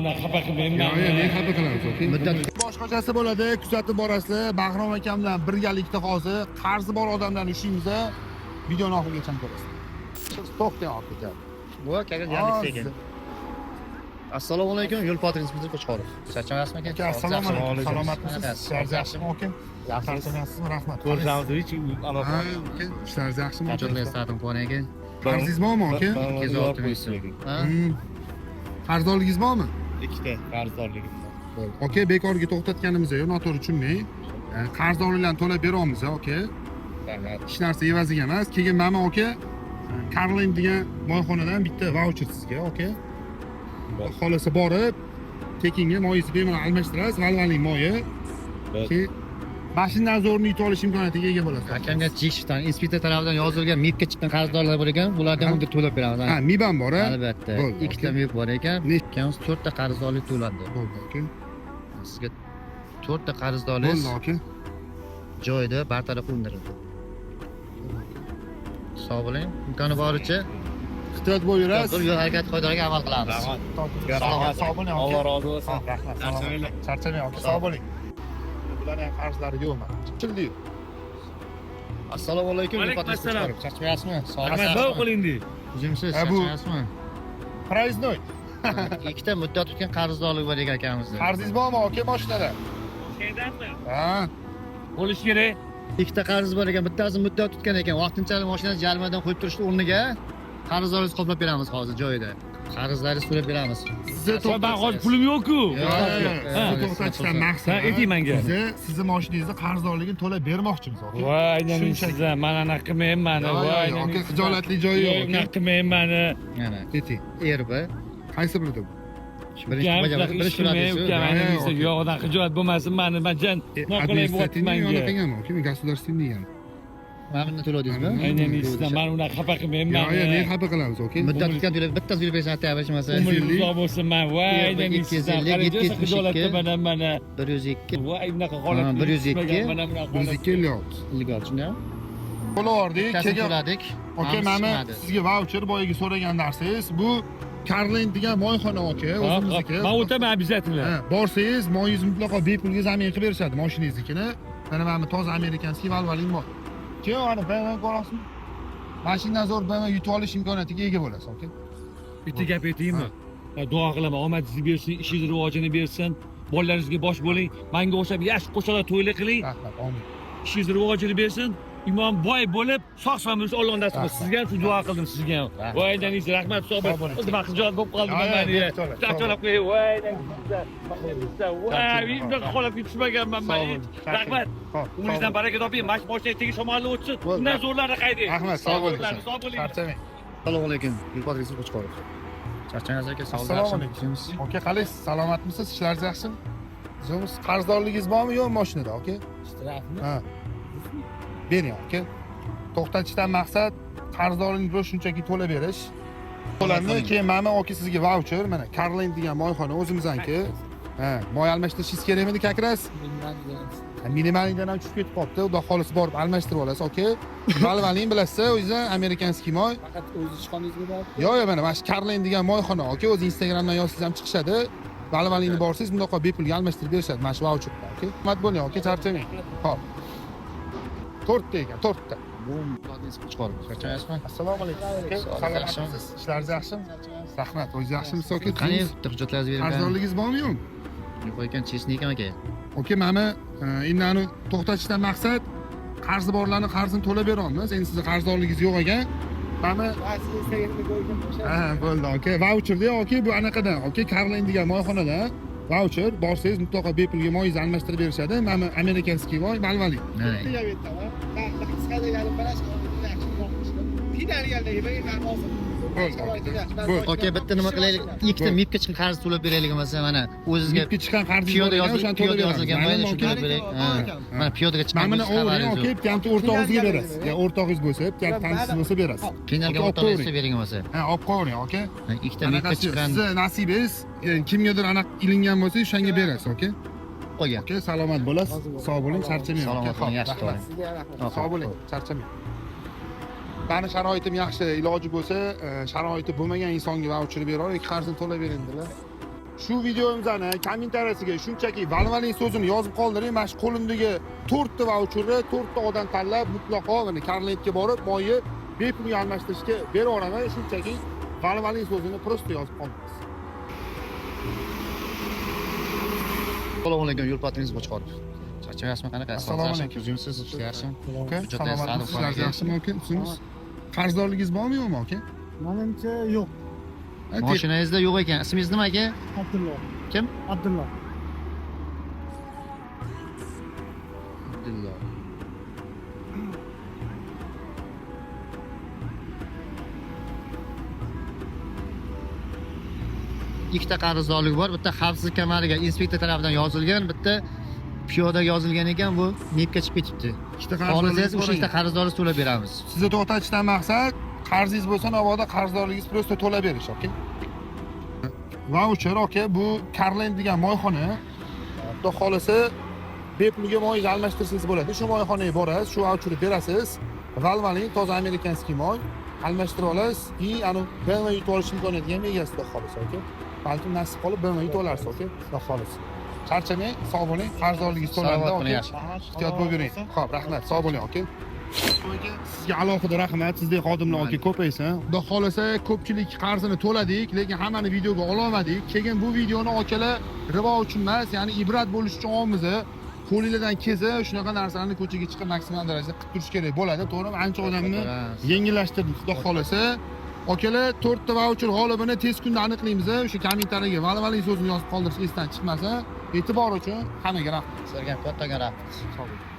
Unaqa xafa qilmayman. Yo'q, men xafa qilamiz, okey? Muddat boshqachasi bo'ladi, kuzatib borasizlar. Bahrom akam bilan birgalikda hozir qarzi bor odamlarni ishimiz, videoni oxirigacha ko'rasiz. To'xtang aka. Bu akaga yangi sekin. Assalomu alaykum, yo'l patrul inspektor Qo'chqorov. Charchamayapsizmi aka? Aka, assalomu alaykum. Salomatmisiz? Ishlaringiz yaxshimi, aka? Yaxshimisizmi? Rahmat. Ko'rsamiz aloqa. Aka, ishlaringiz yaxshimi? Qachonlar saatim qo'ygan ekan? Qarzingiz bormi, aka? 260 so'm. Ha? Qarzdorligingiz bormi? Ikkita qarzdorligim bor. Okey, bekorga to'xtatganimizda yo'q, noto'g'ri tushunmang. Qarzdorliklarni to'lab beramiz, okey? Hech narsa evaziga emas. Keyin mana aka, Karlin degan moyxonadan bitta vaucher sizga, okey? Xolasa borib, tekinga moyingizni bemalol almashtirasiz, valvali moyi. Keyin mashina nazorini yutib olish imkoniyatiga ega bo'lasiz. Akamga chekishdan inspektor tomonidan yozilgan MIBga chiqqan qarzdorlar bor ekan, bulardan unga to'lab beramiz. Ha, MIB ham bor, ha? Albatta. Bo'ldi, Ikkita okey. MIB bor ekan. Ikkalamiz 4 ta qarzdorlik to'landi. Bo'ldi, okey. Sizga 4 ta qarzdorlik Bo'ldi, okey. joyida bartaraf qilindirildi. Sog' bo'ling. Imkoni boricha Ehtiyot bo'laverasiz. yo'l harakat qoidalariga amal qilamiz. Sog' bo'ling, Alloh okey. rozi bo'lsin. Rahmat. Charchamang, okey. Sog' bo'ling. Bularning ham qarzlari yo'qmi? Childi. Assalomu alaykum, yo'l patrul Qo'chqorov. Charchamayapsizmi? Rahmat, sog' qilindi. Hujumsiz, Ha, bu- charchamayapsizmi? Проездной. Ikkita muddat o'tgan qarzdorlik bor ekan akamizda. Qarzingiz bormi, okey, mashinada? Qaydanmi? Ha. Bo'lish kerak. Ikkita qarz bor ekan, bittasi muddat o'tgan ekan. Vaqtinchalik mashinani jarimadan qo'yib turishni o'rniga qarzdorligingizni qoplab beramiz hozir joyida. Qarzlaringizni to'lab beramiz. Sizni Ben hozir pulim yo'q-ku. sizni to'xtatishdan maqsad. Ha, ayting menga. Sizni mashinangizni qarzdorligini to'lab bermoqchimiz, okey? Voy, aynan sizlar mana anaqa qilmayman mani. Voy, okey, xijolatli joyi yo'q, okey? Unaqa qilmayman mani. Mana Keting. erbi. Qaysi birida bu? Birinchi turadi. Yo'q, unaqa xijolat bo'lmasin mani. Men jan noqulay bo'lyapti menga. Administrativный, okey, государственный ham. Mana bundan to'ladingizmi? Aynan sizlar men unaqa xafa qilmayman Yo'q, mani. men xafa qilamiz, okey? Muddat o'tgan to'lab bittasi to'lab bersa aytayapti hech bo'lmasa. Umringiz uzoq bo'lsin man. Voy, aynan sizlar. Qaraysiz xijolatda mana. 102. Voy, unaqa holat. 102. Mana bunaqa holat. 156. Ilgor tushunarmi? Qo'lordik, Bittasi keyin to'ladik. okey, mana sizga vaucher boyagi so'ragan narsangiz bu Karlin degan moyxona, okey, o'zimizniki. Men o'taman обязательно. Ha, borsangiz, moyingizni mutlaqo bepulga zamin qilib berishadi mashinangiznikini. Mana toza amerikanskiy valvaling bor. Keyin ana bayman ko'rasizmi? Mashina nazor bayman yutib olish imkoniyatiga ega bo'lasiz, okey? Bitta gap aytaymi? Duo qilaman, omadingizni bersin, ishingiz rivojini bersin. Bolalaringizga bosh bo'ling. Menga o'xshab yaxshi qo'shalar to'ylar qiling. Rahmat, amin. Ishingiz rivojini bersin. Imom boy bo'lib, sog'-sog'lom yurish Alloh nasib qilsin. Sizga ham shu duo qildim sizga ham. Voy, aydaningiz rahmat, sog' bo'ling. O'zim xijolat bo'lib qoldim mani. Charchalab qo'yay. Voy, aydaningiz. Voy, bunaqa holatga tushmaganman men. Rahmat. Umringizdan baraka toping. Mashinaga tegish shamollab o'tsin. Undan zo'rlarni qayding. Rahmat, sog' bo'ling. Sog' bo'ling. Charchamang. Assalomu alaykum, yo'l patrul inspektor Qo'chqorov. Charchangiz aka, sog' Assalomu bo'lsin. alaykum. Okey, qalaysiz? Salomatmisiz? Ishlaringiz yaxshimi? Siz qarzdorligingiz bormi, yo'q mashinada, okey? Shtrafmi? Ha. Bering, okey? To'xtatishdan maqsad qarzdorlikni shunchaki to'lab berish. To'lanni, keyin mana okey sizga vaucher, mana Karlin degan moyxona o'zimizniki. Ha, moy almashtirishingiz kerakmidi, kakras? Minimalingdan ham tushib ketib qolibdi. Xudo xolis borib almashtirib olasiz, okey? Valvaling bilasiz, o'zingiz amerikanskiy moy. Faqat o'zi chiqqaningizmi bor? Yo'q, mana mana shu Karlin degan moyxona, okey? O'z Instagramdan yozsangiz ham chiqishadi. Valvalingni borsangiz, bundoqa bepulga almashtirib berishadi. Mana shu vaucherdan, okey? Rahmat bo'ling, okey? Charchamang. Xo'p. 4 ta ekan, 4 ta. Bu patrul inspektor Qo'chqorov. Charchamayapsizmi? Assalomu alaykum. Okay, salomatmisiz? Ishlaringiz yaxshimi? Rahmat, o'zingiz yaxshimisiz, okey? Qani bitta hujjatlaringizni bering. Qarzdorligingiz bormi, yo'qmi? Yo'q ekan, chesnik aka. Okey, mana endi to'xtatishdan maqsad qarzi borlarni qarzini to'lab beramiz. Endi sizning qarzdorligingiz yo'q ekan. Mana ha, bo'ldi, okey. Vaucherda, okey, bu anaqadan, okey, Karlin degan moyxonadan vaucher borsangiz mutlaqo bepulga moyingizni almashtirib berishadi. Mana amerikanskiy moy, valvali. Mana. Okey, bitta nima qilaylik? Ikkita MIBga chiqqan qarz to'lab beraylik bo'lmasa, mana o'zingizga Mibga chiqqan qarzingiz piyoda bor ekan, o'shani to'lab yozilgan beramiz. mayda shu to'lab beraylik. Mana piyodaga chiqqan Mana o'g'ring, okey, bitta ham o'rtog'ingizga berasiz. Ya o'rtog'ingiz bo'lsa, bitta ham tanishingiz bo'lsa berasiz. Qiynalgan o'rtog'ingizga bering bo'lsa. Ha, olib qo'ying, okey? Ikkita MIBga chiqqan sizni nasibingiz, kimgadir aniq ilingan bo'lsa, o'shanga berasiz, okey? qo'ygan. Okey, salomat bo'lasiz. Sog' bo'ling, charchamang. Salomat bo'ling, yaxshi qo'ying. Sog' bo'ling, charchamang. Qani sharoitim yaxshi, iloji bo'lsa, sharoiti bo'lmagan insonga vaucher berib, qarzini to'lab bering dedilar. shu videomizni kommentariyasiga shunchaki valvaling so'zini yozib qoldiring. Mana shu qo'limdagi 4 ta vaucherni 4 ta odam tanlab mutlaqo mana Karlentga borib moyi bepul almashtirishga beraveramiz. Shunchaki valvaling so'zini prosta yozib qoldirasiz. Assalomu alaykum, yo'l patroningiz bu chiqarib. Charchaysizmi qanaqa? Assalomu alaykum. Yursiz, yaxshimi? Aka, Hujjatlaringiz salomat sadiq bo'lsangiz yaxshimi aka? Siz qarzdorligingiz bormi yo'qmi aka? Menimcha yo'q. Mashinangizda yo'q ekan. Ismingiz nima aka? Abdulloh. Kim? Abdulloh. Abdulloh. Ikkita qarzdorlik bor. Bitta xavfsizlik kamariga inspektor tomonidan yozilgan, bitta piyodaga yozilgan ekan, bu nepga chiqib ketibdi. Ikkita Xohlasangiz o'sha ikkita qarzdorligingiz qarzdorni to'lab beramiz. sizni to'xtatishdan maqsad qarzingiz bo'lsa, navoda qarzdorligingiz prosta to'lab berish, aka. Vaucher aka, bu Karlen degan moyxona. Xudo xolasa bepulga moyni almashtirsangiz bo'ladi. Shu moyxonaga borasiz, shu vaucherni berasiz. Valvaling toza amerikanskiy moy almashtirib olasiz. И anu BMW yutib olish imkoniyatiga ham egasiz, xudo xolasa aka. Balkim nasib qolib BMW yutib olarsiz, aka. Xudo xolasa. Charchamang, sog' bo'ling, qarzdorligingiz to'landi, Salomat aka. bo'ling, yaxshi. Ehtiyot bo'lib yuring. Xo'p, rahmat, sog' bo'ling, aka. Sizga alohida rahmat, sizdek xodimlar aka ko'paysin. Xudo xolasa ko'pchilik qarzini to'ladik, lekin hammani videoga ololmadik. Keyin bu videoni akalar rivo uchun emas, ya'ni ibrat bo'lish uchun olamiz. Qo'lingizdan kelsa, shunaqa narsalarni ko'chaga chiqib maksimal darajada qilib turish kerak bo'ladi, to'g'rimi? Ancha odamni yengillashtirdik, xudo xolasa. Akalar 4 ta vaucher g'olibini tez kunda aniqlaymiz. O'sha kommentariyaga valvaling so'zini yozib qoldirishni esdan chiqmasa, e'tibor uchun hammaga rahmat. Sizlarga katta rahmat. Sog' bo'ling.